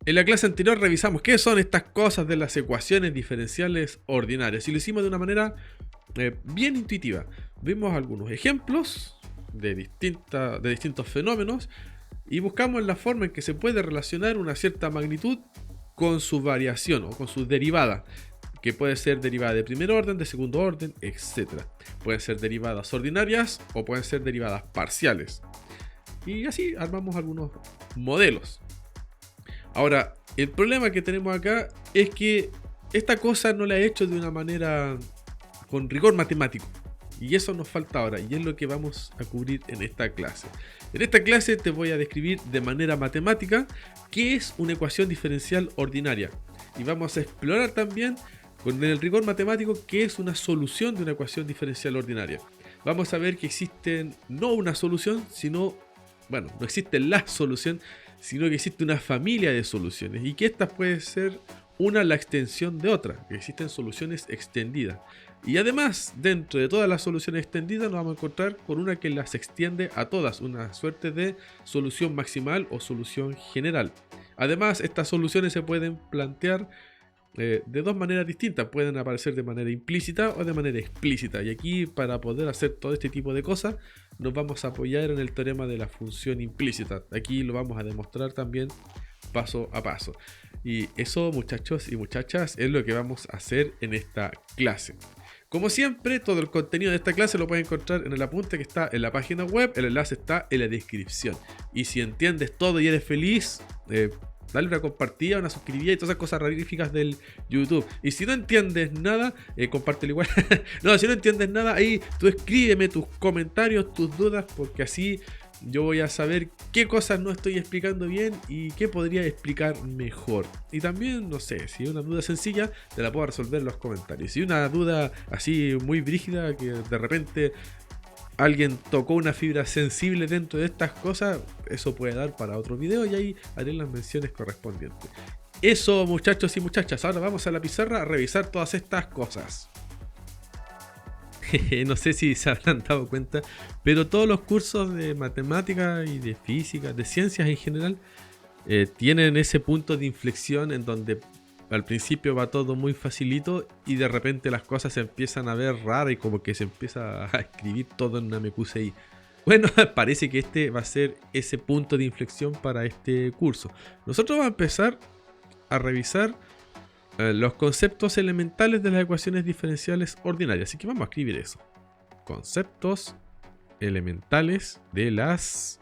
En la clase anterior revisamos qué son estas cosas de las ecuaciones diferenciales ordinarias y lo hicimos de una manera bien intuitiva. Vimos algunos ejemplos de distintos fenómenos y buscamos la forma en que se puede relacionar una cierta magnitud con su variación o con su derivada, que puede ser derivada de primer orden, de segundo orden, etc. Pueden ser derivadas ordinarias o pueden ser derivadas parciales. Y así armamos algunos modelos. Ahora, el problema que tenemos acá es que esta cosa no la he hecho de una manera con rigor matemático. Y eso nos falta ahora, y es lo que vamos a cubrir en esta clase. En esta clase te voy a describir de manera matemática qué es una ecuación diferencial ordinaria. Y vamos a explorar también con el rigor matemático qué es una solución de una ecuación diferencial ordinaria. Vamos a ver que existen no una solución, sino, bueno, no existe la solución, sino que existe una familia de soluciones y que esta puede ser una la extensión de otra, que existen soluciones extendidas. Y además, dentro de todas las soluciones extendidas nos vamos a encontrar con una que las extiende a todas, una suerte de solución maximal o solución general. Además, estas soluciones se pueden plantear de dos maneras distintas, pueden aparecer de manera implícita o de manera explícita, y aquí para poder hacer todo este tipo de cosas nos vamos a apoyar en el teorema de la función implícita. Aquí lo vamos a demostrar también paso a paso, y eso, muchachos y muchachas, es lo que vamos a hacer en esta clase. Como siempre, todo el contenido de esta clase lo puedes encontrar en el apunte que está en la página web, el enlace está en la descripción, y si entiendes todo y eres feliz, dale una compartida, una suscribida y todas esas cosas raríficas del YouTube. Y si no entiendes nada, compártelo igual. No, si no entiendes nada, ahí tú escríbeme tus comentarios, tus dudas, porque así yo voy a saber qué cosas no estoy explicando bien y qué podría explicar mejor. Y también, no sé, si hay una duda sencilla, te la puedo resolver en los comentarios. Si hay una duda así muy brígida, que de repente alguien tocó una fibra sensible dentro de estas cosas, eso puede dar para otro video y ahí haré las menciones correspondientes. Eso, muchachos y muchachas, ahora vamos a la pizarra a revisar todas estas cosas. No sé si se habrán dado cuenta, pero todos los cursos de matemática y de física, de ciencias en general, tienen ese punto de inflexión en donde al principio va todo muy facilito y de repente las cosas se empiezan a ver raras y como que se empieza a escribir todo en Namekusei. Bueno, parece que este va a ser ese punto de inflexión para este curso. Nosotros vamos a empezar a revisar los conceptos elementales de las ecuaciones diferenciales ordinarias. Así que vamos a escribir eso. Conceptos elementales de las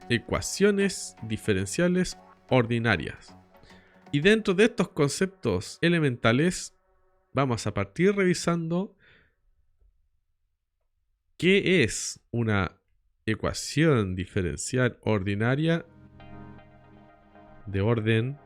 ecuaciones diferenciales ordinarias. Y dentro de estos conceptos elementales vamos a partir revisando qué es una ecuación diferencial ordinaria de orden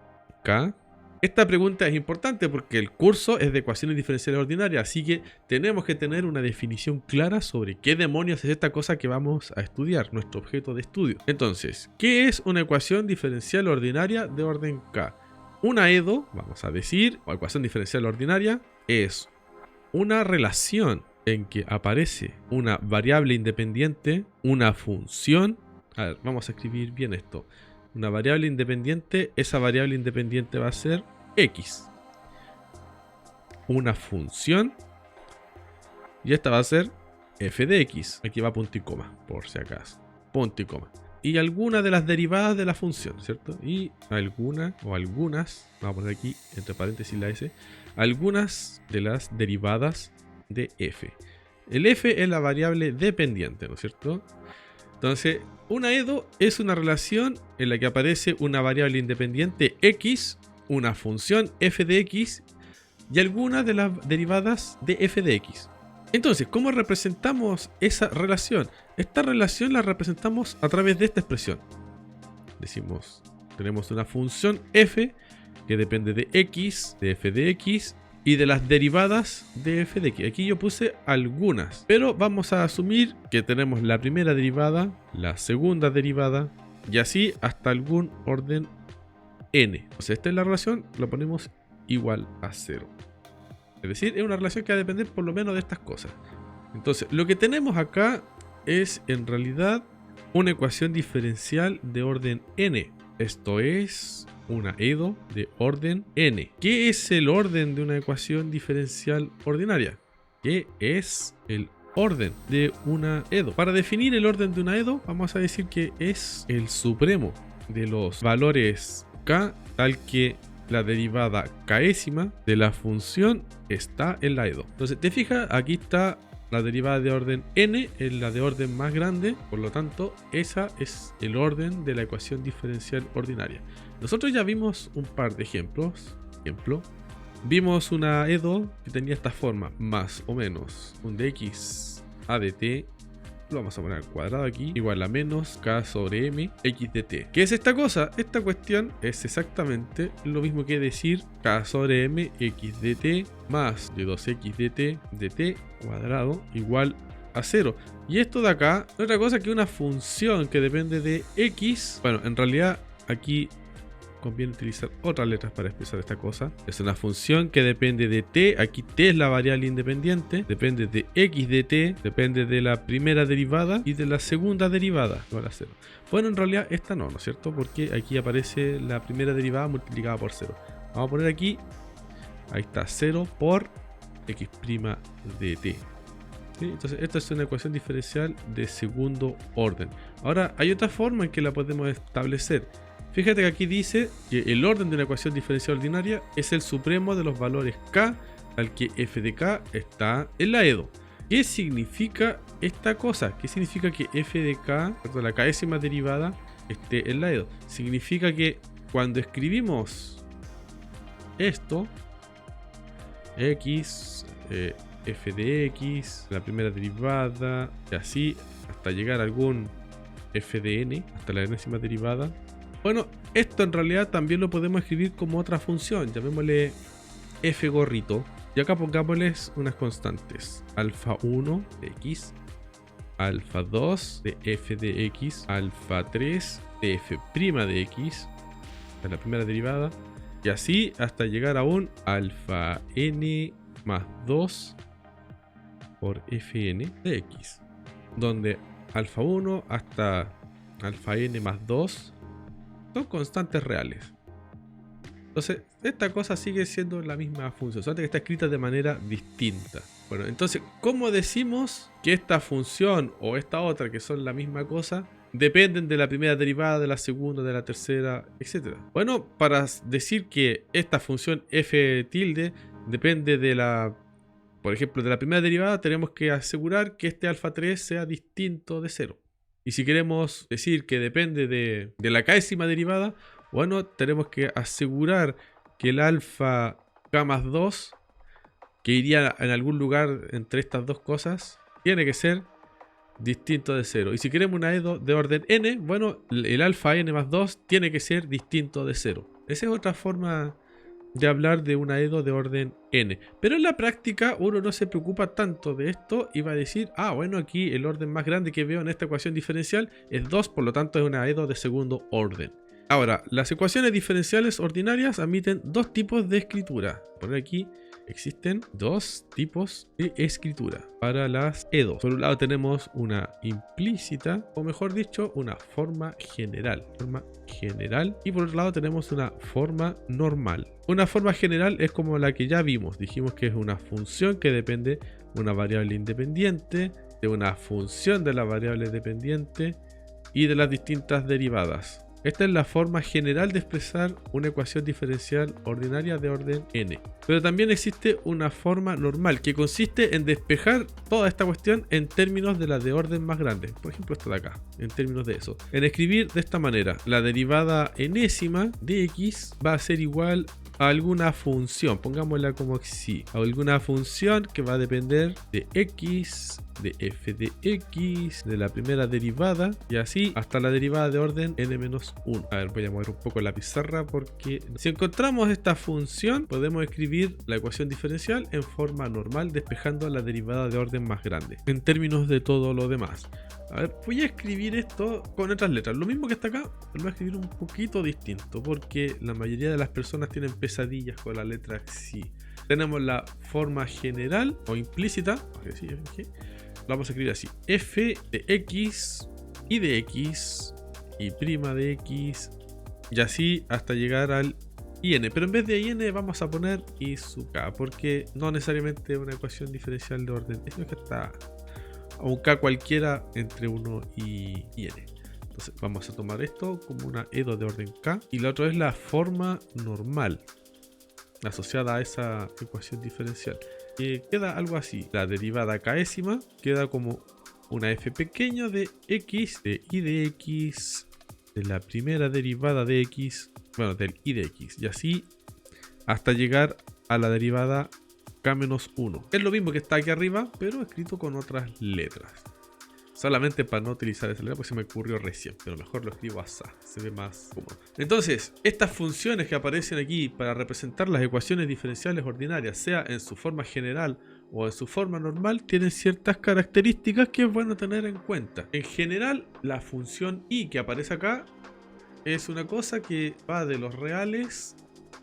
K. Esta pregunta es importante porque el curso es de ecuaciones diferenciales ordinarias, así que tenemos que tener una definición clara sobre qué demonios es esta cosa que vamos a estudiar, nuestro objeto de estudio. Entonces, ¿qué es una ecuación diferencial ordinaria de orden K? Una EDO, vamos a decir, o ecuación diferencial ordinaria, es una relación en que aparece una variable independiente, una función. A ver, vamos a escribir bien esto. Una variable independiente, esa variable independiente va a ser X. Una función, y esta va a ser f de X. Aquí va punto y coma, por si acaso. Punto y coma. Y alguna de las derivadas de la función, ¿cierto? Y alguna o algunas, vamos a poner aquí entre paréntesis la S, algunas de las derivadas de f. El f es la variable dependiente, ¿no es cierto? Entonces, una EDO es una relación en la que aparece una variable independiente X, una función f de X y algunas de las derivadas de f de X. Entonces, ¿cómo representamos esa relación? Esta relación la representamos a través de esta expresión. Decimos, tenemos una función f que depende de x, de f de x y de las derivadas de f de x. Aquí yo puse algunas, pero vamos a asumir que tenemos la primera derivada, la segunda derivada y así hasta algún orden n. Entonces, esta es la relación, la ponemos igual a 0. Es decir, es una relación que va a depender por lo menos de estas cosas. Entonces, lo que tenemos acá es en realidad una ecuación diferencial de orden n. Esto es una EDO de orden n. ¿Qué es el orden de una ecuación diferencial ordinaria? ¿Qué es el orden de una EDO? Para definir el orden de una EDO, vamos a decir que es el supremo de los valores k, tal que la derivada késima de la función está en la EDO. Entonces, te fijas, aquí está la derivada de orden n, es la de orden más grande, por lo tanto, esa es el orden de la ecuación diferencial ordinaria. Nosotros ya vimos un par de ejemplos. Vimos una EDO que tenía esta forma, más o menos un dx a dt, lo vamos a poner al cuadrado aquí, igual a menos k sobre m x dt. ¿Qué es esta cosa? Esta cuestión es exactamente lo mismo que decir k sobre m x dt más de 2x dt cuadrado igual a 0. Y esto de acá no es otra cosa que una función que depende de x. Bueno, en realidad aquí conviene utilizar otras letras para expresar esta cosa. Es una función que depende de t. Aquí t es la variable independiente. Depende de x de t. Depende de la primera derivada y de la segunda derivada. Igual a 0. Bueno, en realidad esta no, ¿no es cierto? Porque aquí aparece la primera derivada multiplicada por 0. Vamos a poner aquí. Ahí está, 0 por x' de t. ¿Sí? Entonces esta es una ecuación diferencial de segundo orden. Ahora hay otra forma en que la podemos establecer. Fíjate que aquí dice que el orden de una ecuación diferencial ordinaria es el supremo de los valores k, al que f de k está en la EDO. ¿Qué significa esta cosa? ¿Qué significa que f de k, perdón, la késima derivada, esté en la EDO? Significa que cuando escribimos esto, x, f de x, la primera derivada, y así hasta llegar a algún f de n, hasta la enésima derivada. Bueno, esto en realidad también lo podemos escribir como otra función, llamémosle f gorrito, y acá pongámosles unas constantes, alfa 1 de x, alfa 2 de f de x, alfa 3 de f' de x, en la primera derivada, y así hasta llegar a un alfa n más 2 por fn de x, donde alfa 1 hasta alfa n más 2 son constantes reales. Entonces, esta cosa sigue siendo la misma función, solamente que está escrita de manera distinta. Bueno, entonces, ¿cómo decimos que esta función o esta otra, que son la misma cosa, dependen de la primera derivada, de la segunda, de la tercera, etcétera? Bueno, para decir que esta función f tilde depende de la, por ejemplo, de la primera derivada, tenemos que asegurar que este alfa 3 sea distinto de 0. Y si queremos decir que depende de la késima derivada, bueno, tenemos que asegurar que el alfa k más 2, que iría en algún lugar entre estas dos cosas, tiene que ser distinto de 0. Y si queremos una EDO de orden n, bueno, el alfa n más 2 tiene que ser distinto de 0. Esa es otra forma de hablar de una EDO de orden n. Pero en la práctica uno no se preocupa tanto de esto y va a decir, bueno, aquí el orden más grande que veo en esta ecuación diferencial es 2, por lo tanto es una EDO de segundo orden. Ahora, las ecuaciones diferenciales ordinarias admiten dos tipos de escritura. Por aquí existen dos tipos de escritura para las EDO. Por un lado tenemos una implícita, o mejor dicho, una forma general. Y por otro lado tenemos una forma normal. Una forma general es como la que ya vimos. Dijimos que es una función que depende de una variable independiente, de una función de la variable dependiente y de las distintas derivadas. Esta es la forma general de expresar una ecuación diferencial ordinaria de orden n. Pero también existe una forma normal que consiste en despejar toda esta cuestión en términos de la de orden más grande. Por ejemplo, esto de acá, en términos de eso. En escribir de esta manera, la derivada enésima de x va a ser igual a alguna función, pongámosla como así, a alguna función que va a depender de x, de f de x, de la primera derivada y así hasta la derivada de orden n-1. A ver, voy a mover un poco la pizarra porque si encontramos esta función podemos escribir la ecuación diferencial en forma normal despejando la derivada de orden más grande en términos de todo lo demás. A ver, voy a escribir esto con otras letras. Lo mismo que está acá, lo voy a escribir un poquito distinto porque la mayoría de las personas tienen pesadillas con la letra xi. Tenemos la forma general o implícita, lo vamos a escribir así: f de x y de x y prima de x y así hasta llegar al IN, pero en vez de IN vamos a poner I sub K, porque no necesariamente una ecuación diferencial de orden, es que está a un K cualquiera entre 1 y N. Entonces vamos a tomar esto como una EDO de orden K, y la otra es la forma normal asociada a esa ecuación diferencial. Queda algo así, la derivada késima queda como una f pequeño de x de i de x de la primera derivada de x, bueno, del i de x, y así hasta llegar a la derivada k-1. Es lo mismo que está aquí arriba, pero escrito con otras letras. Solamente para no utilizar esa letra, porque se me ocurrió recién, pero mejor lo escribo así, se ve más cómodo. Entonces, estas funciones que aparecen aquí para representar las ecuaciones diferenciales ordinarias, sea en su forma general o en su forma normal, tienen ciertas características que es bueno tener en cuenta. En general, la función i que aparece acá es una cosa que va de los reales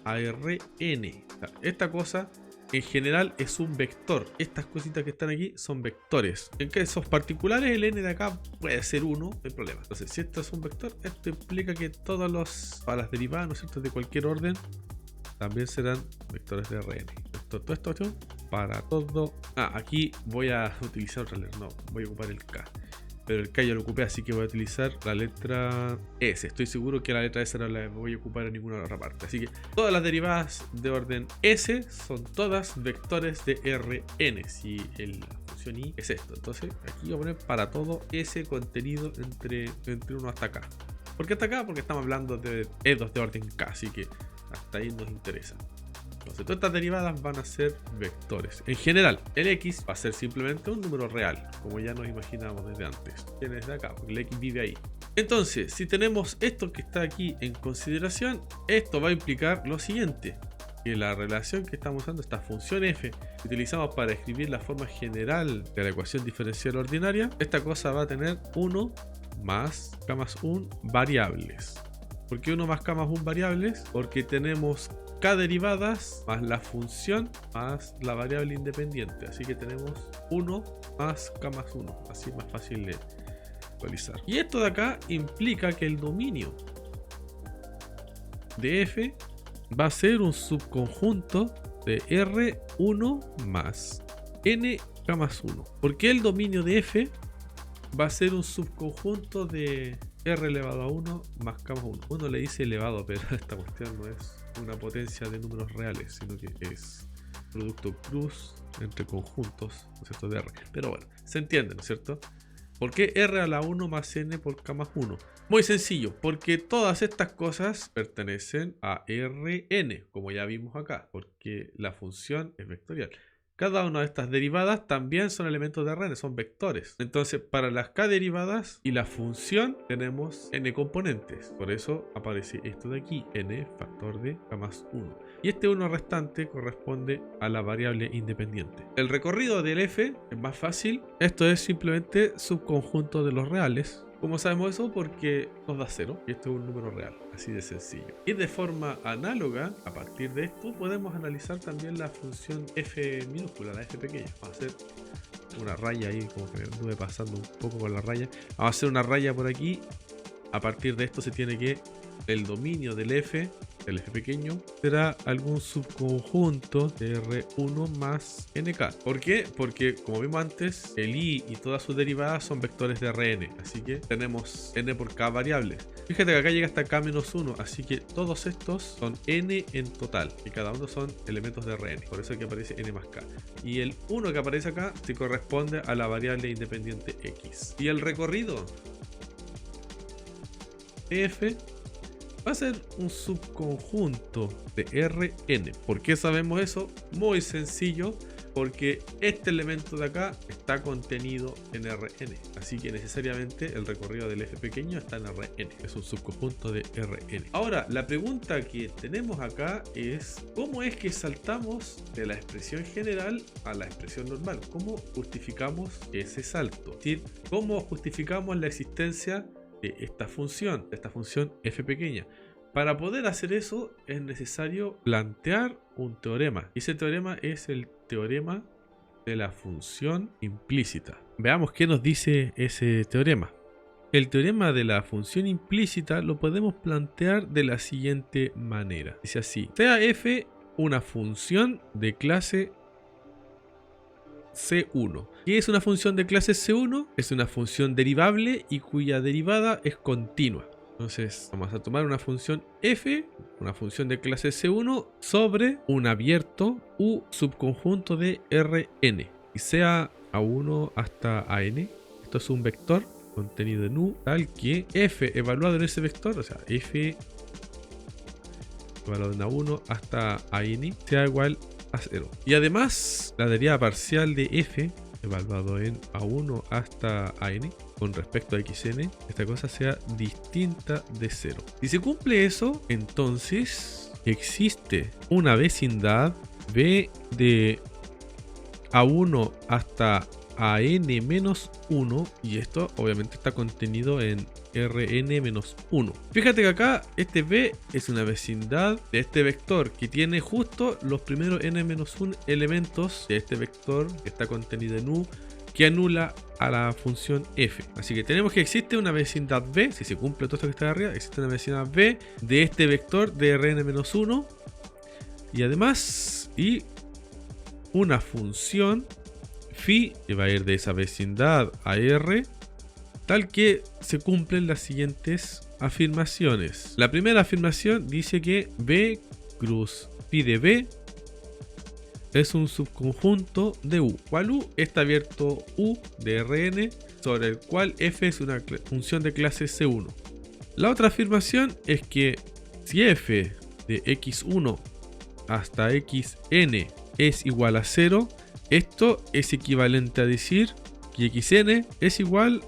a Rn. Esta cosa en general es un vector. Estas cositas que están aquí son vectores. En casos particulares el n de acá puede ser 1, no hay problema. Entonces, si esto es un vector, esto implica que todas las derivadas, ¿no es cierto?, de cualquier orden también serán vectores de Rn. Todo esto para todo. Aquí voy a utilizar otra letra. No, voy a ocupar el K. Pero el K ya lo ocupé, así que voy a utilizar la letra S. Estoy seguro que la letra S no la voy a ocupar en ninguna otra parte. Así que todas las derivadas de orden S son todas vectores de Rn. Si la función I es esto. Entonces aquí voy a poner para todo S contenido entre 1 hasta K. ¿Por qué hasta acá? Porque estamos hablando de EDOs de orden K. Así que hasta ahí nos interesa. Entonces, todas estas derivadas van a ser vectores. En general, el x va a ser simplemente un número real, como ya nos imaginamos desde antes. Viene desde acá, porque el x vive ahí. Entonces, si tenemos esto que está aquí en consideración, esto va a implicar lo siguiente: que la relación que estamos usando, esta función f, que utilizamos para escribir la forma general de la ecuación diferencial ordinaria, esta cosa va a tener 1 más k más 1 variables. ¿Por qué 1 más k más 1 variables? Porque tenemos k derivadas más la función más la variable independiente. Así que tenemos 1 más k más 1. Así es más fácil de actualizar. Y esto de acá implica que el dominio de f va a ser un subconjunto de R1 más nk más 1. ¿Por qué el dominio de f va a ser un subconjunto de r elevado a 1 más k más 1? Uno le dice elevado, pero esta cuestión no es una potencia de números reales, sino que es producto cruz entre conjuntos, ¿no es cierto?, de r. Pero bueno, se entiende, ¿no es cierto? ¿Por qué r a la 1 más n por k más 1? Muy sencillo, porque todas estas cosas pertenecen a Rn, como ya vimos acá, porque la función es vectorial. Cada una de estas derivadas también son elementos de Rn, son vectores. Entonces, para las k derivadas y la función tenemos n componentes. Por eso aparece esto de aquí, n factor de k más 1. Y este 1 restante corresponde a la variable independiente. El recorrido del f es más fácil. Esto es simplemente subconjunto de los reales. ¿Cómo sabemos eso? Porque nos da 0 y esto es un número real, así de sencillo. Y de forma análoga, a partir de esto, podemos analizar también la función f minúscula, la f pequeña. Vamos a hacer una raya ahí, como que me anduve pasando un poco con la raya. Vamos a hacer una raya por aquí. A partir de esto se tiene que el dominio del f pequeño, será algún subconjunto de R1 más NK. ¿Por qué? Porque, como vimos antes, el I y todas sus derivadas son vectores de Rn. Así que tenemos n por k variables. Fíjate que acá llega hasta k-1, así que todos estos son n en total. Y cada uno son elementos de Rn. Por eso es que aparece n más k. Y el 1 que aparece acá se corresponde a la variable independiente x. Y el recorrido f va a ser un subconjunto de Rn. ¿Por qué sabemos eso? Muy sencillo, porque este elemento de acá está contenido en Rn. Así que necesariamente el recorrido del f pequeño está en Rn. Es un subconjunto de Rn. Ahora, la pregunta que tenemos acá es: ¿cómo es que saltamos de la expresión general a la expresión normal? ¿Cómo justificamos ese salto? Es decir, ¿cómo justificamos la existencia de esta función f pequeña? Para poder hacer eso es necesario plantear un teorema. Y ese teorema es el teorema de la función implícita. Veamos qué nos dice ese teorema. el teorema de la función implícita lo podemos plantear de la siguiente manera. Dice así: sea f una función de clase C1. ¿Qué es una función de clase C1? Es una función derivable y cuya derivada es continua. Entonces vamos a tomar una función f, una función de clase C1 sobre un abierto U subconjunto de Rn. Y sea A1 hasta An. Esto es un vector contenido en U, tal que f evaluado en ese vector, o sea, f evaluado en A1 hasta An, sea igual a 0. Y además, la derivada parcial de f evaluado en A1 hasta An con respecto a xn, esta cosa sea distinta de 0. Si se cumple eso, entonces existe una vecindad v de A1 hasta An-1, y esto obviamente está contenido en Rn-1. Fíjate que acá este v es una vecindad de este vector que tiene justo los primeros n-1 elementos de este vector que está contenido en U, que anula a la función f. Así que tenemos que existe una vecindad v, si se cumple todo esto que está arriba, existe una vecindad v de este vector de Rn-1, y además una función phi que va a ir de esa vecindad a R, tal que se cumplen las siguientes afirmaciones. La primera afirmación dice que B cruz phi de B es un subconjunto de U, cual U está abierto U de Rn, sobre el cual f es una función de clase C1. La otra afirmación es que si f de x1 hasta xn es igual a 0, esto es equivalente a decir que xn es igual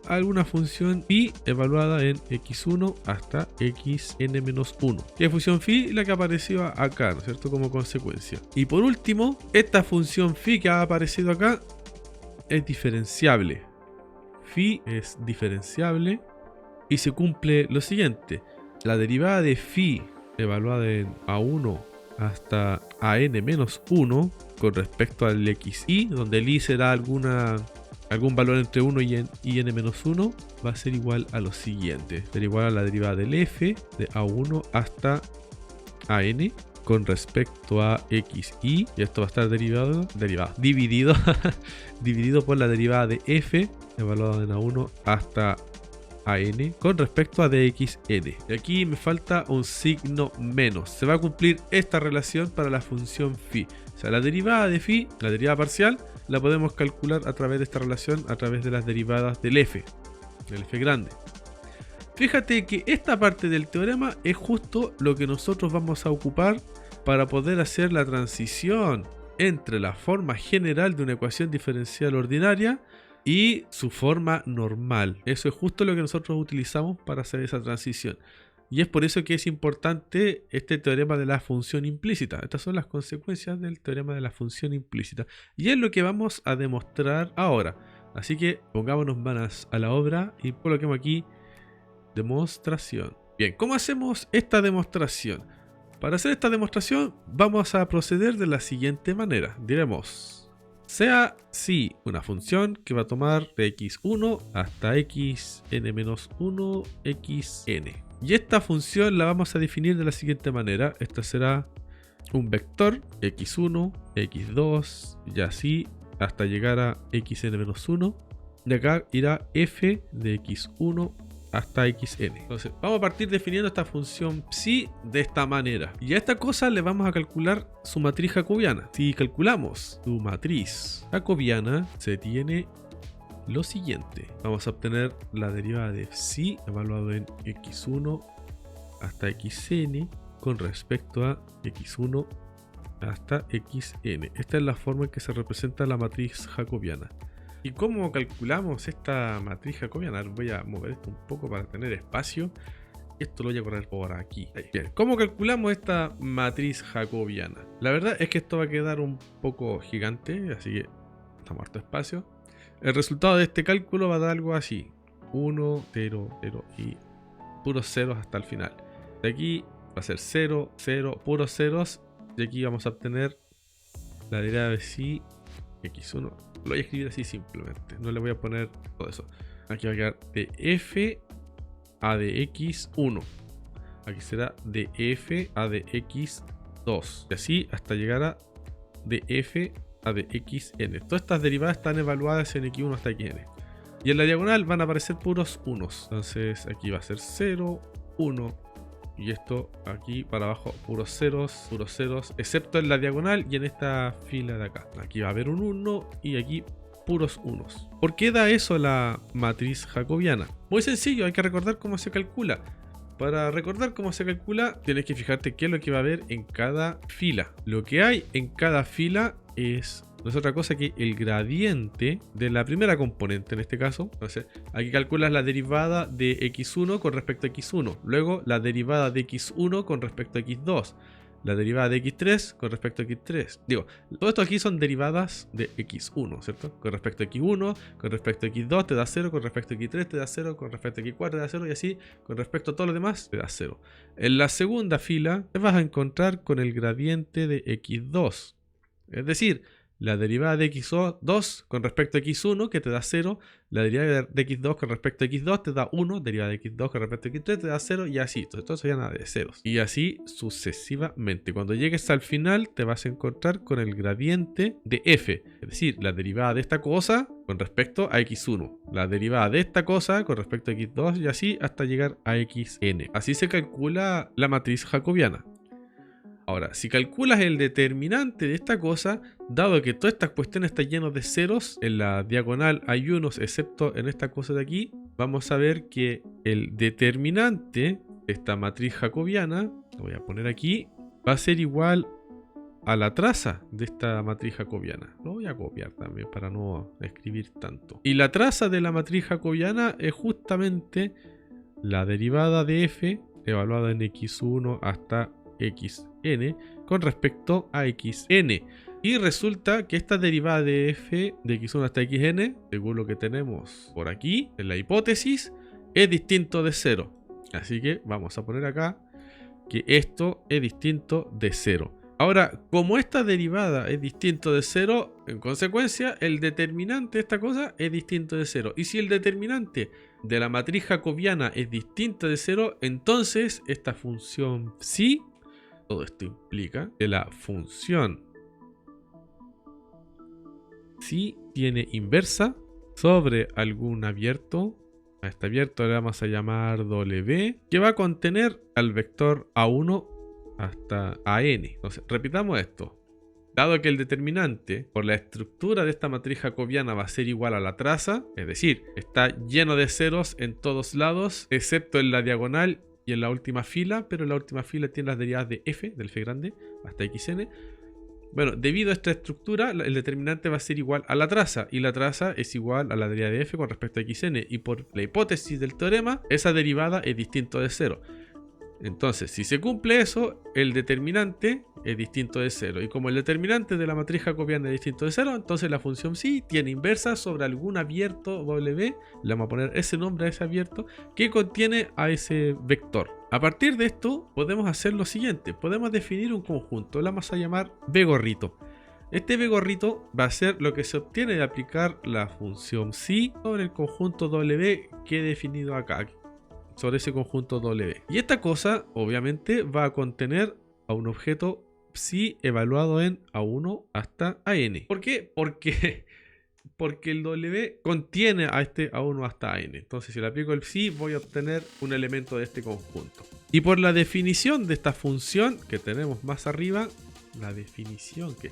a alguna función phi evaluada en x1 hasta xn-1. Que es función phi la que apareció acá, ¿no es cierto? Como consecuencia. Y por último, esta función phi que ha aparecido acá es diferenciable. Phi es diferenciable y se cumple lo siguiente. La derivada de phi evaluada en a1 hasta an-1 con respecto al xi, donde el i será algún valor entre 1 y n-1, va a ser igual a lo siguiente. Será igual a la derivada del f de a1 hasta an con respecto a xi, y esto va a estar dividido dividido por la derivada de f evaluada en a1 hasta an con respecto a dxn. Y aquí me falta un signo menos. Se va a cumplir esta relación para la función phi. O sea, la derivada de phi, la derivada parcial, la podemos calcular a través de esta relación, a través de las derivadas del f grande. Fíjate que esta parte del teorema es justo lo que nosotros vamos a ocupar para poder hacer la transición entre la forma general de una ecuación diferencial ordinaria y su forma normal. Eso es justo lo que nosotros utilizamos para hacer esa transición. Y es por eso que es importante este teorema de la función implícita. Estas son las consecuencias del teorema de la función implícita. Y es lo que vamos a demostrar ahora. Así que pongámonos manos a la obra y coloquemos aquí demostración. Bien, ¿cómo hacemos esta demostración? Para hacer esta demostración vamos a proceder de la siguiente manera. Diremos: sea si una función que va a tomar de x1 hasta xn-1 xn. Y esta función la vamos a definir de la siguiente manera. Esta será un vector x1, x2 y así hasta llegar a xn-1. De acá irá f de x1 hasta xn. Entonces vamos a partir definiendo esta función psi de esta manera, y a esta cosa le vamos a calcular su matriz jacobiana. Si calculamos su matriz jacobiana, se tiene lo siguiente: vamos a obtener la derivada de psi evaluado en x1 hasta xn con respecto a x1 hasta xn. Esta es la forma en que se representa la matriz jacobiana. ¿Y cómo calculamos esta matriz jacobiana? Voy a mover esto un poco para tener espacio. Esto lo voy a correr por aquí. Bien, ¿cómo calculamos esta matriz jacobiana? La verdad es que esto va a quedar un poco gigante, así que estamos harto espacio. El resultado de este cálculo va a dar algo así: 1, 0, 0 y puros ceros hasta el final. De aquí va a ser 0, 0, puros ceros. Y aquí vamos a obtener la derivada de psi x1. Lo voy a escribir así simplemente, no le voy a poner todo eso. Aquí va a quedar de f a de x1. Aquí será de f a de x2. Y así hasta llegar a de f a de xn. Todas estas derivadas están evaluadas en x1 hasta xn. Y en la diagonal van a aparecer puros unos. Entonces aquí va a ser 0, 1. Y esto aquí para abajo puros ceros, excepto en la diagonal y en esta fila de acá. Aquí va a haber un 1 y aquí puros unos. ¿Por qué da eso la matriz jacobiana? Muy sencillo, hay que recordar cómo se calcula. Para recordar cómo se calcula, tienes que fijarte qué es lo que va a haber en cada fila. Lo que hay en cada fila no es otra cosa que el gradiente de la primera componente en este caso. Entonces, aquí calculas la derivada de x1 con respecto a x1. Luego, la derivada de x1 con respecto a x2. La derivada de x3 con respecto a x3. Digo, todo esto aquí son derivadas de x1, ¿cierto? Con respecto a x1, con respecto a x2 te da 0, con respecto a x3 te da 0, con respecto a x4 te da 0 y así, con respecto a todo lo demás te da 0. En la segunda fila te vas a encontrar con el gradiente de x2. Es decir, la derivada de x2 con respecto a x1 que te da 0, la derivada de x2 con respecto a x2 te da 1, derivada de x2 con respecto a x3 te da 0 y así, entonces ya nada de ceros. Y así sucesivamente. Cuando llegues al final te vas a encontrar con el gradiente de f, es decir, la derivada de esta cosa con respecto a x1, la derivada de esta cosa con respecto a x2 y así hasta llegar a xn. Así se calcula la matriz jacobiana. Ahora, si calculas el determinante de esta cosa, dado que todas estas cuestiones están llenas de ceros, en la diagonal hay unos, excepto en esta cosa de aquí, vamos a ver que el determinante de esta matriz jacobiana, lo voy a poner aquí, va a ser igual a la traza de esta matriz jacobiana. Lo voy a copiar también para no escribir tanto. Y la traza de la matriz jacobiana es justamente la derivada de f evaluada en x1 hasta xn con respecto a xn. Y resulta que esta derivada de f de x1 hasta xn, según lo que tenemos por aquí en la hipótesis, es distinto de 0. Así que vamos a poner acá que esto es distinto de 0. Ahora, como esta derivada es distinto de 0, en consecuencia, el determinante de esta cosa es distinto de 0. Y si el determinante de la matriz jacobiana es distinto de 0, entonces esta función psi, todo esto implica que la función psi tiene inversa sobre algún abierto. A este abierto le vamos a llamar W, que va a contener al vector A1 hasta AN. Entonces, repitamos esto. Dado que el determinante por la estructura de esta matriz jacobiana va a ser igual a la traza, es decir, está lleno de ceros en todos lados, excepto en la diagonal y en la última fila, pero en la última fila tiene las derivadas de f, del f grande, hasta xn. Bueno, debido a esta estructura, el determinante va a ser igual a la traza, y la traza es igual a la derivada de f con respecto a xn, y por la hipótesis del teorema, esa derivada es distinto de 0. Entonces, si se cumple eso, el determinante es distinto de 0. Y como el determinante de la matriz jacobiana es distinto de 0, entonces la función psi tiene inversa sobre algún abierto W, le vamos a poner ese nombre a ese abierto, que contiene a ese vector. A partir de esto, podemos hacer lo siguiente. Podemos definir un conjunto, lo vamos a llamar B gorrito. Este B gorrito va a ser lo que se obtiene de aplicar la función psi sobre el conjunto W que he definido acá, sobre ese conjunto W. Y esta cosa, obviamente, va a contener a un objeto psi evaluado en A1 hasta AN. ¿Por qué? Porque el W contiene a este A1 hasta AN. Entonces, si le aplico el psi, voy a obtener un elemento de este conjunto. Y por la definición de esta función que tenemos más arriba, la definición que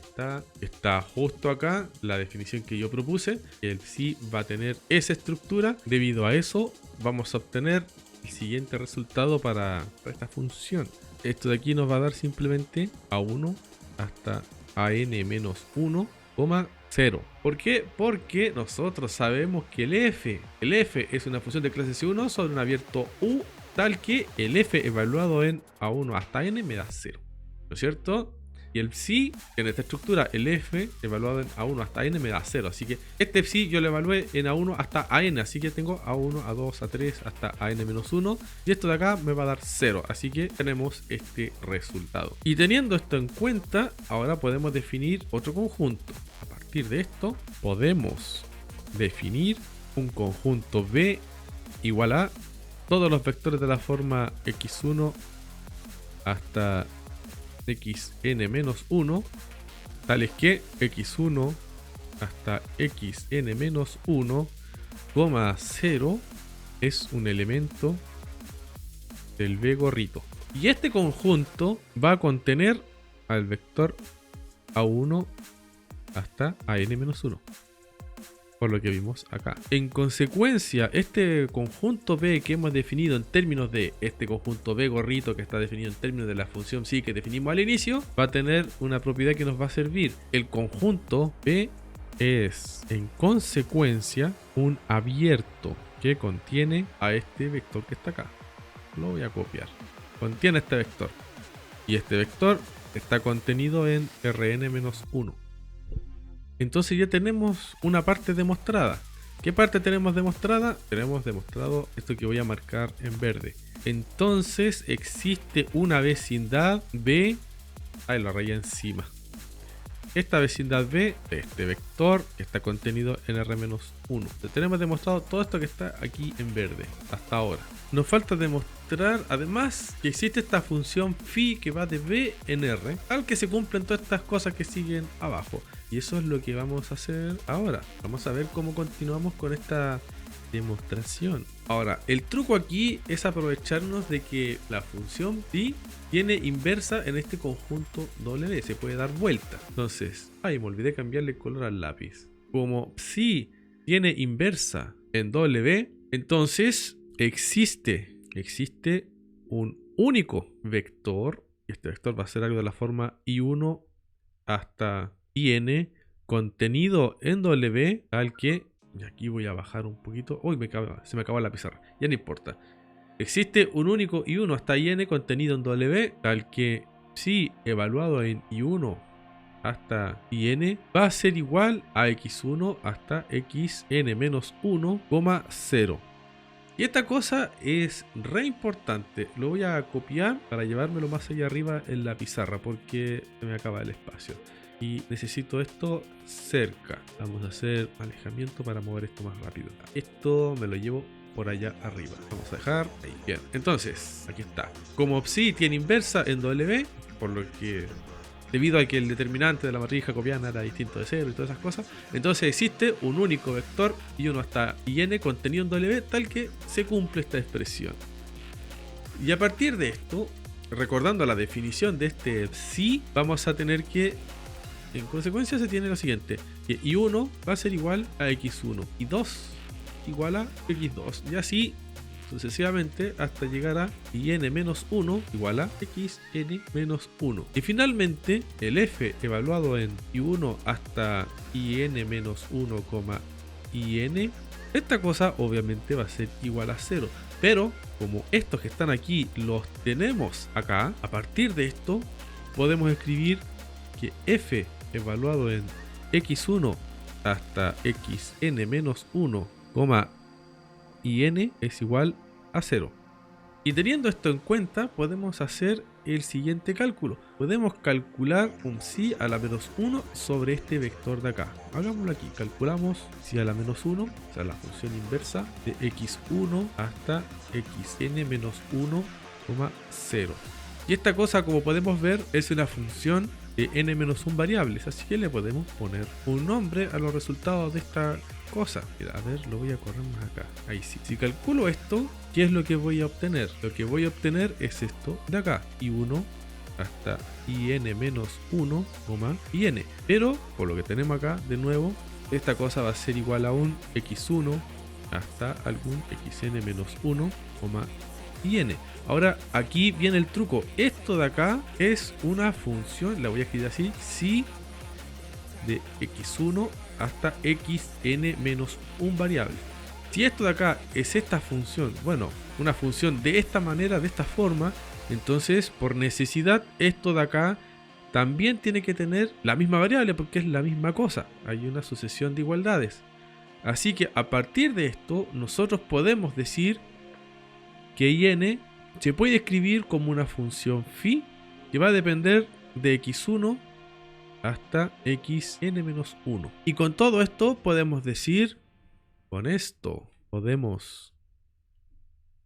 está justo acá, la definición que yo propuse, el psi va a tener esa estructura. Debido a eso, vamos a obtener el siguiente resultado para esta función. Esto de aquí nos va a dar simplemente A1 hasta AN-1, 0. ¿Por qué? Porque nosotros sabemos que el f es una función de clase C1 sobre un abierto U, tal que el f evaluado en A1 hasta n me da 0. ¿No es cierto? Y el psi, en esta estructura, el f evaluado en A1 hasta n me da 0. Así que este psi yo lo evalué en A1 hasta AN. Así que tengo A1, A2, A3 hasta AN-1. Y esto de acá me va a dar 0. Así que tenemos este resultado. Y teniendo esto en cuenta, ahora podemos definir otro conjunto. A partir de esto, podemos definir un conjunto B igual a todos los vectores de la forma x1 hasta xn-1, tales que x1 hasta xn-1, 0 es un elemento del B gorrito. Y este conjunto va a contener al vector A1 hasta AN-1, por lo que vimos acá. En consecuencia, este conjunto B que hemos definido en términos de este conjunto B gorrito que está definido en términos de la función psi que definimos al inicio, va a tener una propiedad que nos va a servir. El conjunto B es, en consecuencia, un abierto que contiene a este vector que está acá. Lo voy a copiar. Contiene este vector. Y este vector está contenido en Rn-1. Entonces ya tenemos una parte demostrada. ¿Qué parte tenemos demostrada? Tenemos demostrado esto que voy a marcar en verde. Entonces existe una vecindad B. Ahí la raya encima. Esta vecindad B de este vector que está contenido en R-1. Tenemos demostrado todo esto que está aquí en verde hasta ahora. Nos falta demostrar además que existe esta función phi que va de B en R, al que se cumplen todas estas cosas que siguen abajo. Y eso es lo que vamos a hacer ahora. Vamos a ver cómo continuamos con esta demostración. Ahora, el truco aquí es aprovecharnos de que la función phi tiene inversa en este conjunto W, se puede dar vuelta. Entonces, me olvidé cambiarle el color al lápiz. Como psi tiene inversa en W, entonces existe un único vector, y este vector va a ser algo de la forma I1 hasta IN contenido en W, al que, y aquí voy a bajar un poquito, uy, se me acabó la pizarra, ya no importa. Existe un único I1 hasta IN contenido en W, al que psi evaluado en I1 hasta IN va a ser igual a x1 hasta xn-1, 0. Y esta cosa es re importante. Lo voy a copiar para llevármelo más allá arriba en la pizarra porque se me acaba el espacio. Y necesito esto cerca. Vamos a hacer alejamiento para mover esto más rápido. Esto me lo llevo por allá arriba. Vamos a dejar ahí. Bien, entonces, aquí está. Como psi tiene inversa en W, por lo que, debido a que el determinante de la matriz jacobiana era distinto de 0 y todas esas cosas, entonces existe un único vector I1 hasta IN contenido en W, tal que se cumple esta expresión. Y a partir de esto, recordando la definición de este psi, vamos a tener que, en consecuencia se tiene lo siguiente, que I1 va a ser igual a X1 y 2 igual a X2 y así sucesivamente hasta llegar a IN-1 igual a XN-1. Y finalmente el F evaluado en I1 hasta IN-1, IN, esta cosa obviamente va a ser igual a 0. Pero como estos que están aquí los tenemos acá, a partir de esto podemos escribir que F evaluado en X1 hasta XN-1, IN es igual a 0. Y teniendo esto en cuenta, podemos hacer el siguiente cálculo. Podemos calcular un psi a la menos 1 sobre este vector de acá. Hagámoslo aquí. Calculamos psi a la menos 1, o sea, la función inversa de x1 hasta xn-1, 0. Y esta cosa, como podemos ver, es una función de n-1 variables, así que le podemos poner un nombre a los resultados de esta cosa. A ver, lo voy a correr más acá. Ahí sí. Si calculo esto, ¿qué es lo que voy a obtener? Lo que voy a obtener es esto de acá, I1 hasta IN-1, IN. Pero, por lo que tenemos acá, de nuevo, esta cosa va a ser igual a un x1 hasta algún xn-1, IN. Ahora, aquí viene el truco. Esto de acá es una función, la voy a escribir así, psi de x1 hasta xn-1 variable. Si esto de acá es esta función, bueno, una función de esta manera, de esta forma, entonces por necesidad esto de acá también tiene que tener la misma variable porque es la misma cosa. Hay una sucesión de igualdades. Así que a partir de esto nosotros podemos decir que IN se puede escribir como una función phi que va a depender de x1 hasta xn-1. Y con todo esto podemos decir Con esto podemos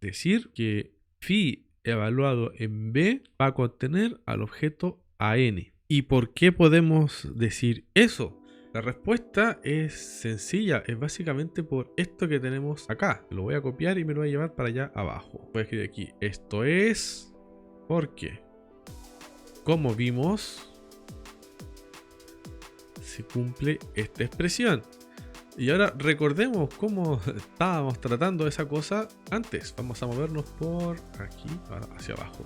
decir que phi evaluado en B va a contener al objeto AN. ¿Y por qué podemos decir eso? La respuesta es sencilla, es básicamente por esto que tenemos acá. Lo voy a copiar y me lo voy a llevar para allá abajo. Voy a escribir aquí, esto es porque, como vimos, se cumple esta expresión. Y ahora recordemos cómo estábamos tratando esa cosa antes. Vamos a movernos por aquí, hacia abajo.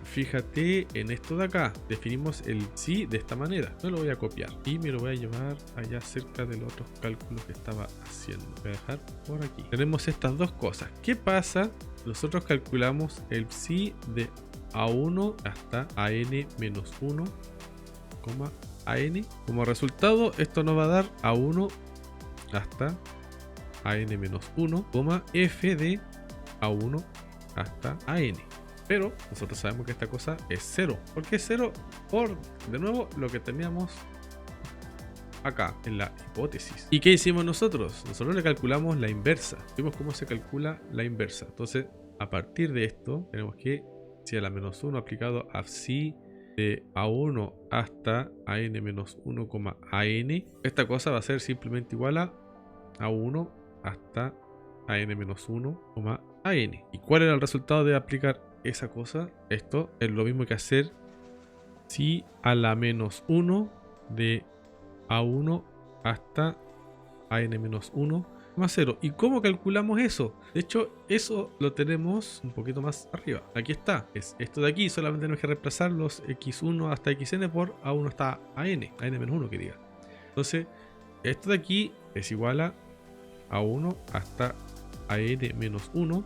Fíjate en esto de acá. Definimos el sí de esta manera. Yo lo voy a copiar y me lo voy a llevar allá cerca de los otros cálculos que estaba haciendo. Voy a dejar por aquí. Tenemos estas dos cosas. ¿Qué pasa? Nosotros calculamos el sí de A1 hasta AN-1, AN. Como resultado, esto nos va a dar A1 hasta AN-1, F de A1 hasta AN. Pero nosotros sabemos que esta cosa es 0. ¿Por qué es 0? Por, de nuevo, lo que teníamos acá en la hipótesis. ¿Y qué hicimos nosotros? Nosotros le calculamos la inversa. Vimos cómo se calcula la inversa. Entonces, a partir de esto, tenemos que si a la menos 1 aplicado a psi de A1 hasta AN-1, AN, esta cosa va a ser simplemente igual a A1 hasta AN-1, AN. ¿Y cuál era el resultado de aplicar esa cosa? Esto es lo mismo que hacer si a la menos 1 de A1 hasta AN-1, 0. ¿Y cómo calculamos eso? De hecho, eso lo tenemos un poquito más arriba. Aquí está. Es esto de aquí. Solamente tenemos que reemplazar los x1 hasta xn por a1 hasta an-1 que diga. Entonces, esto de aquí es igual a a1 hasta an-1,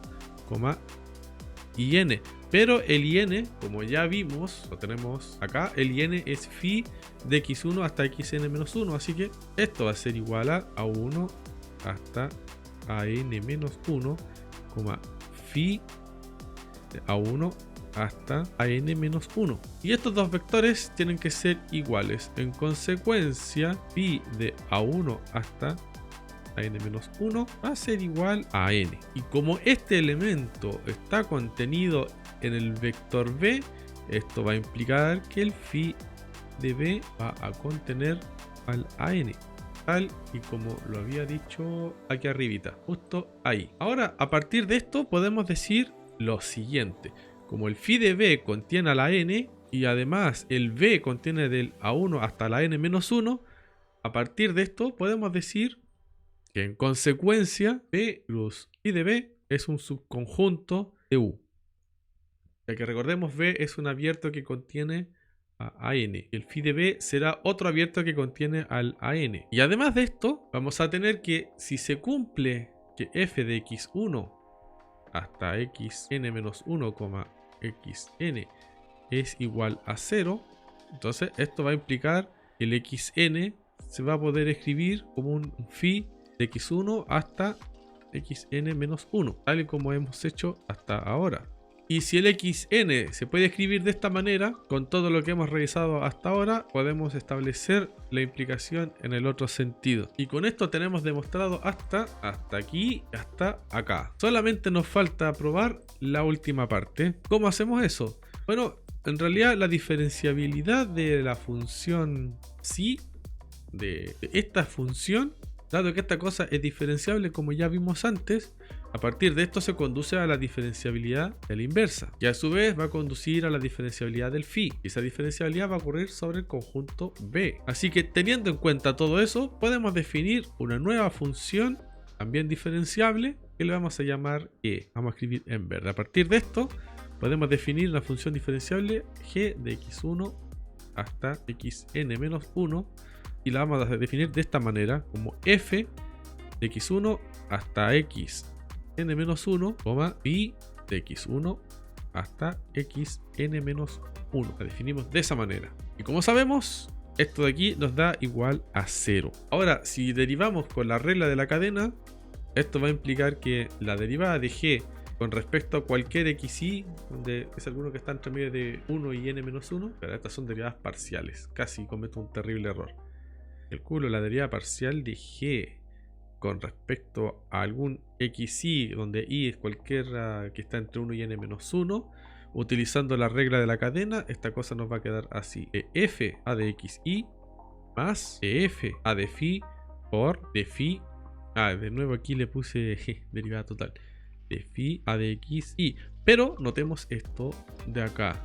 in. Pero el in, como ya vimos, lo tenemos acá, el in es phi de x1 hasta xn-1. Así que esto va a ser igual a a1 hasta an-1, phi de a1 hasta an-1. Y estos dos vectores tienen que ser iguales. En consecuencia, phi de a1 hasta an-1 va a ser igual a n. Y como este elemento está contenido en el vector b, esto va a implicar que el phi de b va a contener al an, tal y como lo había dicho aquí arribita, justo ahí. Ahora, a partir de esto podemos decir lo siguiente: como el phi de b contiene a la n y además el b contiene del a1 hasta la n-1, a partir de esto podemos decir que en consecuencia b plus phi de b es un subconjunto de u. Ya que recordemos, b es un abierto que contiene a an. El phi de b será otro abierto que contiene al an. Y además de esto, vamos a tener que si se cumple que f de x1 hasta xn-1, xn es igual a 0, entonces esto va a implicar que el xn se va a poder escribir como un phi de x1 hasta xn-1, tal y como hemos hecho hasta ahora. Y si el xn se puede escribir de esta manera, con todo lo que hemos revisado hasta ahora, podemos establecer la implicación en el otro sentido. Y con esto tenemos demostrado hasta aquí, hasta acá. Solamente nos falta probar la última parte. ¿Cómo hacemos eso? Bueno, en realidad la diferenciabilidad de la función psi, de esta función, dado que esta cosa es diferenciable como ya vimos antes, a partir de esto se conduce a la diferenciabilidad de la inversa, y a su vez va a conducir a la diferenciabilidad del phi, y esa diferenciabilidad va a ocurrir sobre el conjunto B. Así que teniendo en cuenta todo eso, podemos definir una nueva función también diferenciable que le vamos a llamar e. Vamos a escribir en verde. A partir de esto podemos definir una función diferenciable g de x1 hasta xn-1, y la vamos a definir de esta manera, como f de x1 hasta xn-1, phi de x1 hasta xn-1. La definimos de esa manera. Y como sabemos, esto de aquí nos da igual a 0. Ahora, si derivamos con la regla de la cadena, esto va a implicar que la derivada de g con respecto a cualquier xy, donde es alguno que está entre medio de 1 y n-1, pero estas son derivadas parciales. Casi cometo un terrible error. Calculo la derivada parcial de g con respecto a algún xy, donde y es cualquiera que está entre 1 y n-1, utilizando la regla de la cadena, esta cosa nos va a quedar así. F a de xy más f a de phi por de phi. De nuevo aquí le puse derivada total. De phi a de xy. Pero notemos esto de acá.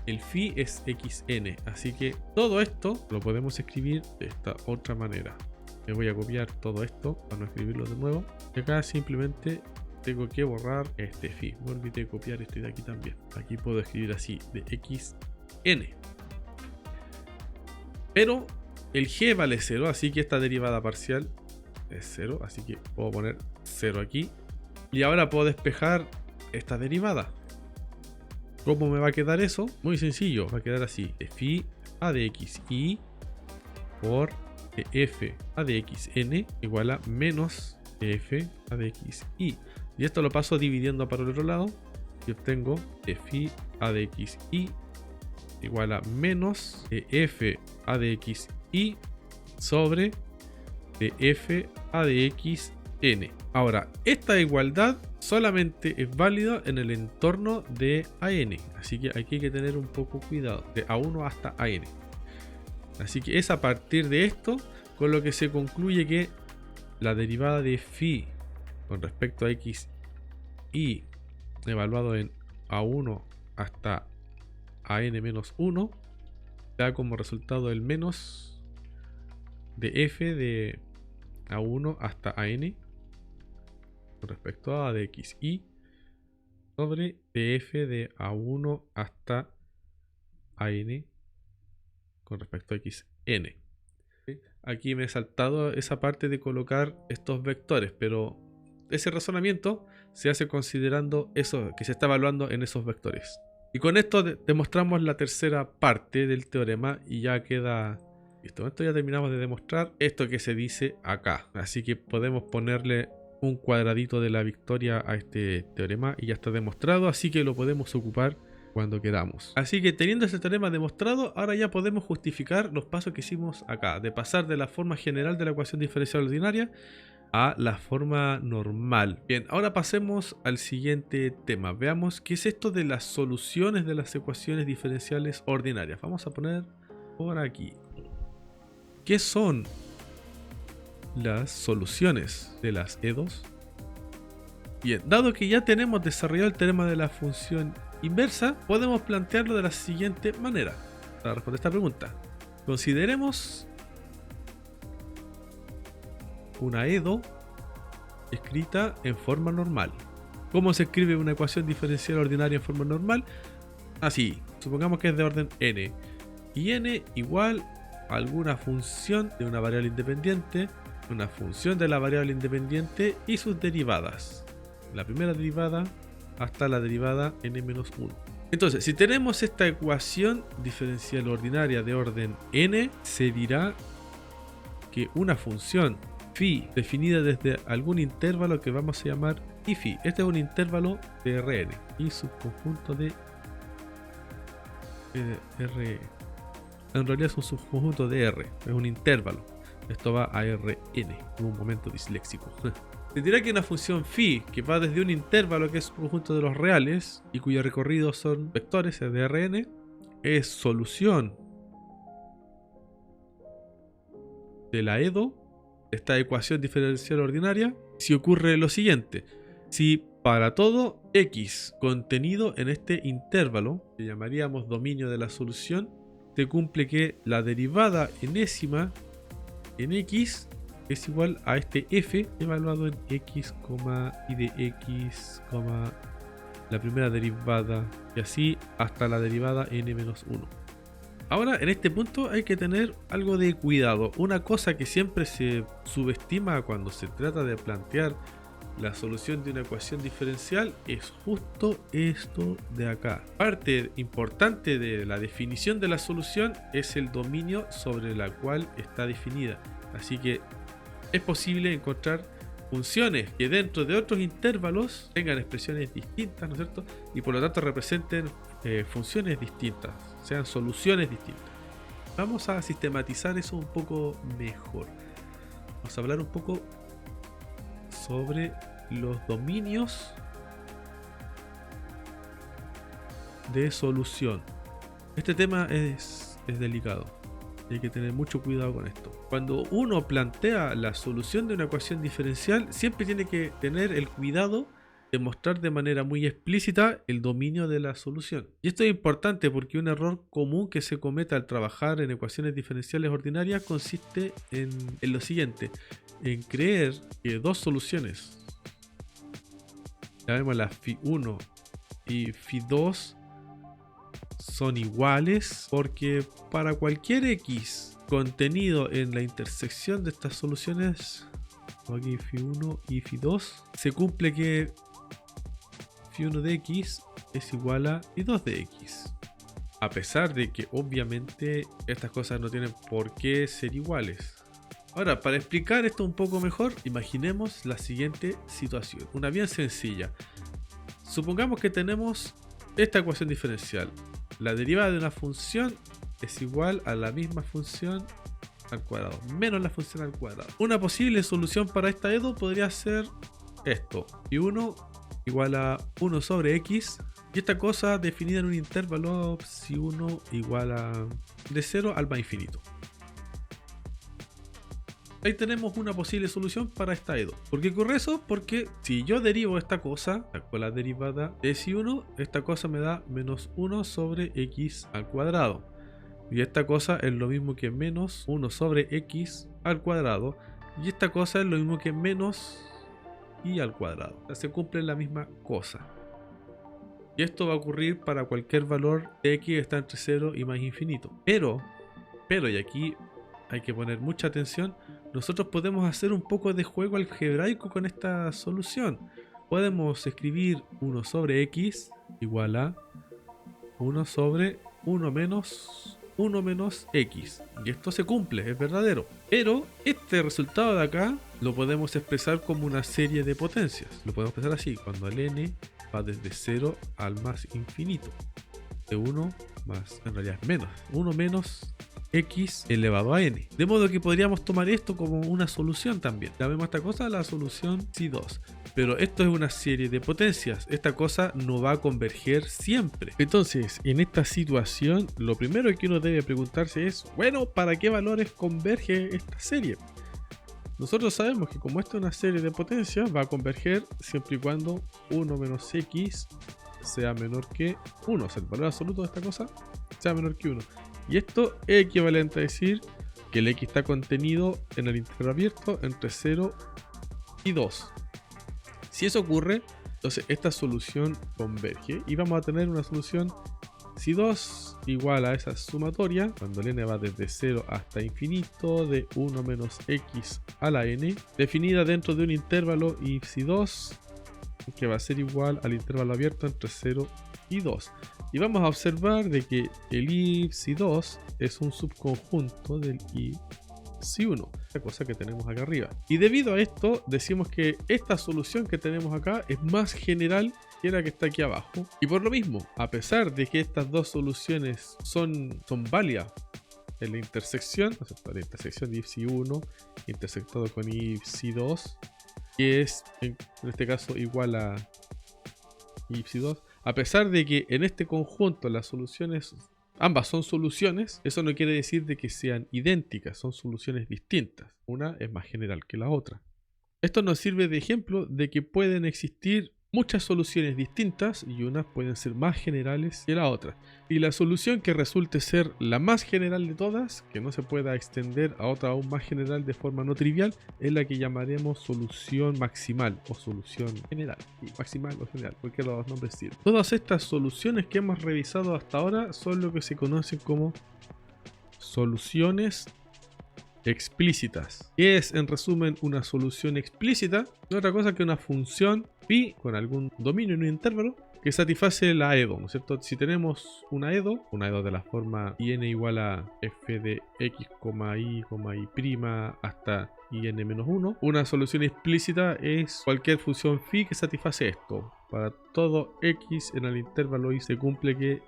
El phi es xn, así que todo esto lo podemos escribir de esta otra manera. Me voy a copiar todo esto para no escribirlo de nuevo. Y acá simplemente tengo que borrar este phi. Me olvidé de copiar este de aquí también. Aquí puedo escribir así, de xn. Pero el g vale 0, así que esta derivada parcial es 0. Así que puedo poner 0 aquí. Y ahora puedo despejar esta derivada. ¿Cómo me va a quedar eso? Muy sencillo, va a quedar así. De phi a de xy por f a de xn igual a menos f a de xy. Y esto lo paso dividiendo para el otro lado y obtengo de phi a de xy igual a menos f a de xy sobre de f a de xn. Ahora, esta igualdad solamente es válida en el entorno de AN, así que aquí hay que tener un poco cuidado, de A1 hasta AN. Así que es a partir de esto con lo que se concluye que la derivada de phi con respecto a xy evaluado en A1 hasta AN-1 da como resultado el menos de f de A1 hasta AN con respecto a de xy sobre df de A1 hasta AN con respecto a xn. Aquí me he saltado esa parte de colocar estos vectores, pero ese razonamiento se hace considerando eso que se está evaluando en esos vectores. Y con esto demostramos la tercera parte del teorema y ya queda listo. Esto ya terminamos de demostrar esto que se dice acá. Así que podemos ponerle un cuadradito de la victoria a este teorema y ya está demostrado, así que lo podemos ocupar cuando queramos. Así que teniendo este teorema demostrado, ahora ya podemos justificar los pasos que hicimos acá, de pasar de la forma general de la ecuación diferencial ordinaria a la forma normal. Bien, ahora pasemos al siguiente tema. Veamos qué es esto de las soluciones de las ecuaciones diferenciales ordinarias. Vamos a poner por aquí. ¿Qué son las soluciones de las E2? Bien, dado que ya tenemos desarrollado el teorema de la función inversa, podemos plantearlo de la siguiente manera. Para responder esta pregunta, consideremos una EDO escrita en forma normal. ¿Cómo se escribe una ecuación diferencial ordinaria en forma normal? Así, supongamos que es de orden n, y n igual a alguna función de una variable independiente, una función de la variable independiente y sus derivadas. La primera derivada hasta la derivada n-1. Entonces, si tenemos esta ecuación diferencial ordinaria de orden n, se dirá que una función phi definida desde algún intervalo que vamos a llamar i phi. Este es un intervalo de Rn y subconjunto de R. En realidad es un subconjunto de R, es un intervalo. Esto va a Rn en un momento disléxico. Se dirá que una función phi que va desde un intervalo que es un conjunto de los reales y cuyo recorrido son vectores de Rn es solución de la EDO, esta ecuación diferencial ordinaria, si ocurre lo siguiente: si para todo x contenido en este intervalo, que llamaríamos dominio de la solución, se cumple que la derivada enésima en x es igual a este f evaluado en x, y de x, la primera derivada y así hasta la derivada n-1. Ahora, en este punto hay que tener algo de cuidado. Una cosa que siempre se subestima cuando se trata de plantear la solución de una ecuación diferencial es justo esto de acá. Parte importante de la definición de la solución es el dominio sobre la cual está definida. Así que es posible encontrar funciones que dentro de otros intervalos tengan expresiones distintas, ¿no es cierto? Y por lo tanto representen funciones distintas, sean soluciones distintas. Vamos a sistematizar eso un poco mejor. Vamos a hablar un poco sobre los dominios de solución. Este tema es delicado. Hay que tener mucho cuidado con esto. Cuando uno plantea la solución de una ecuación diferencial, siempre tiene que tener el cuidado de mostrar de manera muy explícita el dominio de la solución. Y esto es importante porque un error común que se comete al trabajar en ecuaciones diferenciales ordinarias consiste en lo siguiente: en creer que dos soluciones, llamémosla phi1 y phi2, son iguales porque para cualquier x contenido en la intersección de estas soluciones, aquí phi1 y phi2, se cumple que phi1 de x es igual a phi2 de x. A pesar de que obviamente estas cosas no tienen por qué ser iguales. Ahora, para explicar esto un poco mejor, imaginemos la siguiente situación, una bien sencilla. Supongamos que tenemos esta ecuación diferencial. La derivada de una función es igual a la misma función al cuadrado, menos la función al cuadrado. Una posible solución para esta EDO podría ser esto: phi1 igual a 1 sobre x, y esta cosa definida en un intervalo psi1 igual a de 0 al más infinito. Ahí tenemos una posible solución para esta EDO. ¿Por qué ocurre eso? Porque si yo derivo esta cosa con la derivada de psi1, esta cosa me da menos 1 sobre x al cuadrado. Y esta cosa es lo mismo que menos 1 sobre x al cuadrado. Y esta cosa es lo mismo que menos y al cuadrado. O sea, se cumple la misma cosa. Y esto va a ocurrir para cualquier valor de x que está entre 0 y más infinito. Pero, y aquí hay que poner mucha atención, nosotros podemos hacer un poco de juego algebraico con esta solución. Podemos escribir 1 sobre x igual a 1 sobre 1 menos x. Y esto se cumple, es verdadero. Pero este resultado de acá lo podemos expresar como una serie de potencias. Lo podemos expresar así, cuando el n va desde 0 al más infinito. De 1 más, en realidad es menos, 1 menos x elevado a n. De modo que podríamos tomar esto como una solución también. Llamemos a esta cosa la solución psi2. Pero esto es una serie de potencias. Esta cosa no va a converger siempre. Entonces, en esta situación, lo primero que uno debe preguntarse es, bueno, ¿para qué valores converge esta serie? Nosotros sabemos que como esto es una serie de potencias, va a converger siempre y cuando 1 menos x sea menor que 1. O sea, el valor absoluto de esta cosa sea menor que 1. Y esto es equivalente a decir que el x está contenido en el intervalo abierto entre 0 y 2. Si eso ocurre, entonces esta solución converge y vamos a tener una solución psi2 igual a esa sumatoria, cuando el n va desde 0 hasta infinito, de 1 menos x a la n, definida dentro de un intervalo y psi2 que va a ser igual al intervalo abierto entre 0 y 2. Y vamos a observar de que el i psi2 es un subconjunto del i psi1, la cosa que tenemos acá arriba. Y debido a esto, decimos que esta solución que tenemos acá es más general que la que está aquí abajo. Y por lo mismo, a pesar de que estas dos soluciones son válidas en la intersección, o sea, la intersección de i psi1 intersectado con i psi2, que es en este caso igual a i psi2, a pesar de que en este conjunto las soluciones, ambas son soluciones, eso no quiere decir de que sean idénticas, son soluciones distintas. Una es más general que la otra. Esto nos sirve de ejemplo de que pueden existir muchas soluciones distintas y unas pueden ser más generales que la otra. Y la solución que resulte ser la más general de todas, que no se pueda extender a otra aún más general de forma no trivial, es la que llamaremos solución maximal o solución general. Y maximal o general, cualquiera de los nombres sirve. Todas estas soluciones que hemos revisado hasta ahora son lo que se conocen como soluciones explícitas. ¿Qué es en resumen una solución explícita? No es otra cosa que una función phi con algún dominio en un intervalo que satisface la EDO, ¿no es cierto? Si tenemos una EDO de la forma in igual a f de x, y prima hasta in-1, una solución explícita es cualquier función phi que satisface esto. Para todo x en el intervalo y se cumple que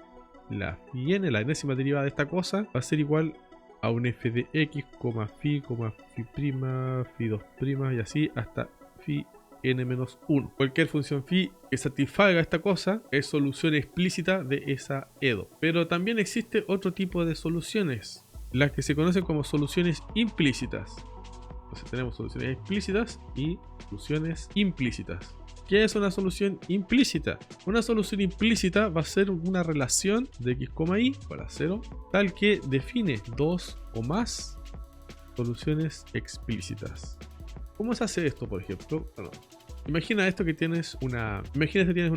la phi n, la enésima derivada de esta cosa, va a ser igual a un f de x, phi prima, phi 2 prima y así hasta phi n-1. Cualquier función phi que satisfaga esta cosa es solución explícita de esa EDO. Pero también existe otro tipo de soluciones, las que se conocen como soluciones implícitas. Entonces tenemos soluciones explícitas y soluciones implícitas. ¿Qué es una solución implícita? Una solución implícita va a ser una relación de x, y igual a 0, tal que define dos o más soluciones explícitas. ¿Cómo se hace esto, por ejemplo? Bueno, imagina esto que tienes una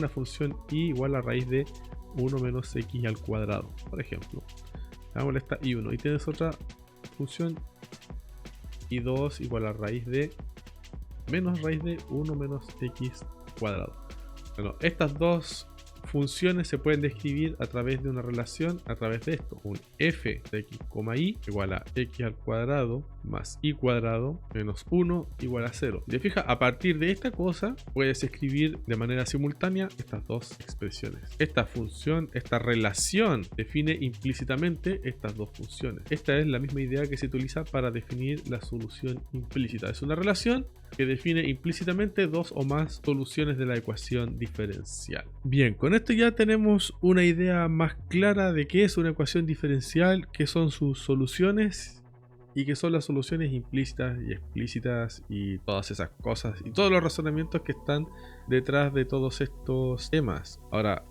función y igual a raíz de 1 menos x al cuadrado, por ejemplo. Hagámosle esta y1 y tienes otra función y2 igual a raíz de menos raíz de 1 menos x cuadrado. Bueno, estas dos funciones se pueden describir a través de una relación, a través de esto, un f de x, y igual a x al cuadrado más y cuadrado menos 1 igual a 0. Si te fijas, a partir de esta cosa puedes escribir de manera simultánea estas dos expresiones. Esta función, esta relación define implícitamente estas dos funciones. Esta es la misma idea que se utiliza para definir la solución implícita. Es una relación que define implícitamente dos o más soluciones de la ecuación diferencial. Bien, con esto ya tenemos una idea más clara de qué es una ecuación diferencial, qué son sus soluciones y qué son las soluciones implícitas y explícitas y todas esas cosas y todos los razonamientos que están detrás de todos estos temas. Ahora,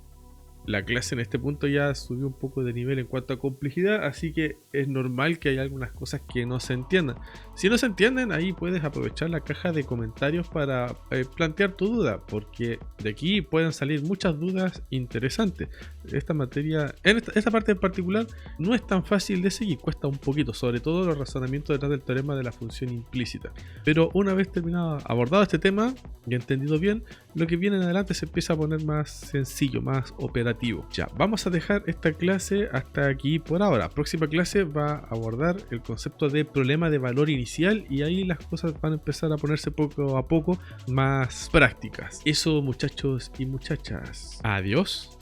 la clase en este punto ya subió un poco de nivel en cuanto a complejidad, así que es normal que haya algunas cosas que no se entiendan. Si no se entienden, ahí puedes aprovechar la caja de comentarios para plantear tu duda, porque de aquí pueden salir muchas dudas interesantes. Esta materia, esta parte en particular, no es tan fácil de seguir, cuesta un poquito, sobre todo los razonamientos detrás del teorema de la función implícita. Pero una vez terminado, abordado este tema y entendido bien, lo que viene en adelante se empieza a poner más sencillo, más operativo. Ya, vamos a dejar esta clase hasta aquí por ahora. Próxima clase va a abordar el concepto de problema de valor inicial y ahí las cosas van a empezar a ponerse poco a poco más prácticas. Eso, muchachos y muchachas. Adiós.